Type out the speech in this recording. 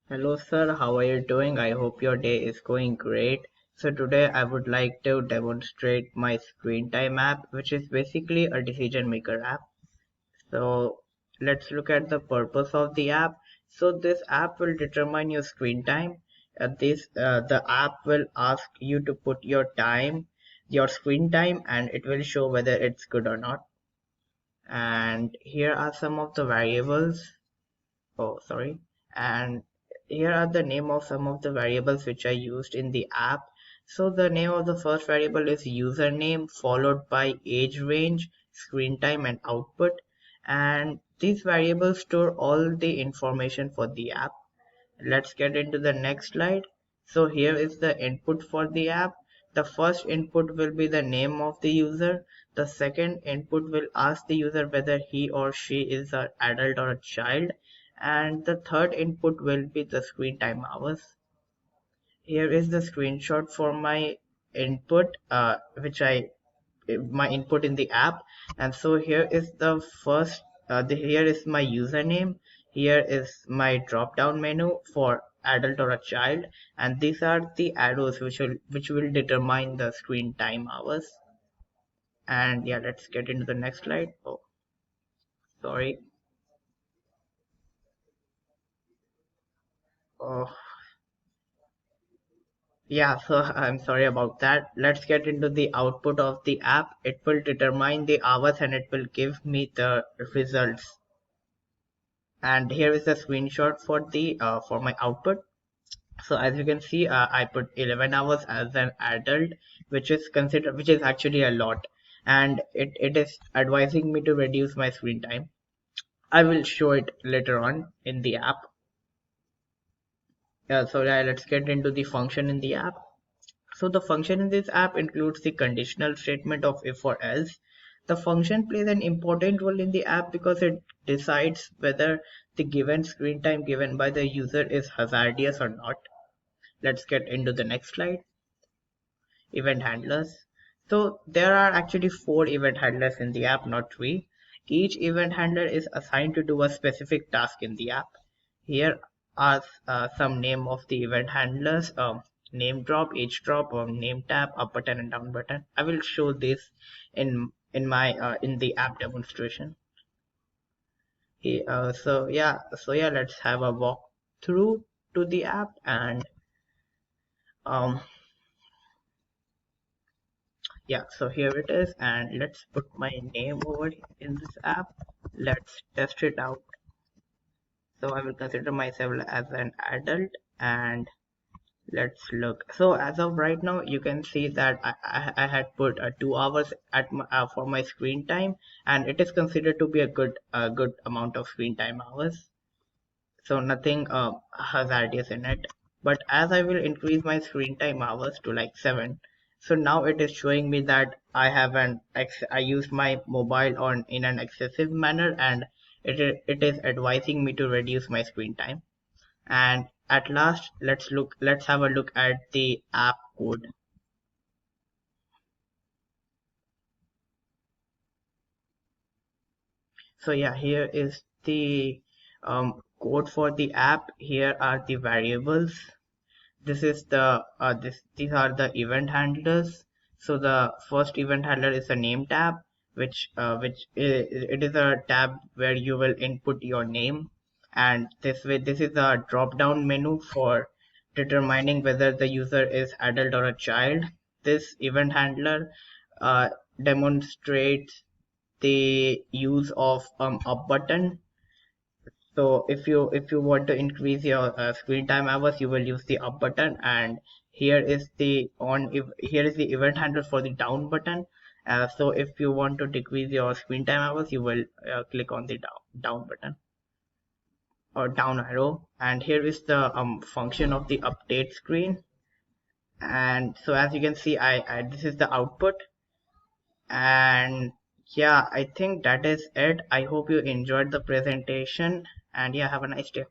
Hello sir, how are you doing? I hope your day is going great. So today I would like to demonstrate my screen time app, which is basically a decision maker app. So let's look at the purpose of the app. So this app will determine your screen time. The app will ask you to put your time, your screen time, and it will show whether it's good or not. And here are some of the variables. Oh, sorry. And here are the name of some of the variables which I used in the app. So the name of the first variable is username followed by age range, screen time and output. And these variables store all the information for the app. Let's get into the next slide. So here is the input for the app. The first input will be the name of the user. The second input will ask the user whether he or she is an adult or a child. And the third input will be the screen time hours. Here is the screenshot for my input, my input in the app. And so here is the first here is my username. Here is my drop down menu for adult or a child, and these are the arrows which will determine the screen time hours. And yeah, let's get into the next slide. Oh, sorry. Oh, yeah, so I'm sorry about that. Let's get into the output of the app. It will determine the hours and it will give me the results. And here is the screenshot for my output. So as you can see, I put 11 hours as an adult, which is actually a lot, and it is advising me to reduce my screen time. I will show it later on in the app. So yeah, let's get into the function in the app. So the function in this app includes the conditional statement of if or else. The function plays an important role in the app because it decides whether the given screen time given by the user is hazardous or not. Let's get into the next slide. Event handlers. So there are actually four event handlers in the app, not three. Each event handler is assigned to do a specific task in the app. Here are some name of the event handlers: name drop, age drop, or name tap, up button and down button. I will show this in the app demonstration. So yeah, let's have a walk through to the app. And um yeah, so here it is, and let's put my name over in this app. Let's test it out. So I will consider myself as an adult, and let's look. So as of right now, you can see that I had put 2 hours for my screen time, and it is considered to be a good amount of screen time hours. So nothing hazardous in it. But as I will increase my screen time hours to like 7, so now it is showing me that I used my mobile on in an excessive manner, and it is advising me to reduce my screen time. And at last, let's have a look at the app code. So yeah, here is the code for the app. Here are the variables. This is these are the event handlers. So the first event handler is a name tab, it is a tab where you will input your name. And this is a drop down menu for determining whether the user is adult or a child. This event handler uh, demonstrates the use of up button. So if you want to increase your screen time hours, you will use the up button. And here is the event handler for the down button. So if you want to decrease your screen time hours, you will click on the down button or down arrow. And here is the function of the update screen. And so as you can see, I this is the output. And yeah, I think that is it. I hope you enjoyed the presentation, and yeah, have a nice day.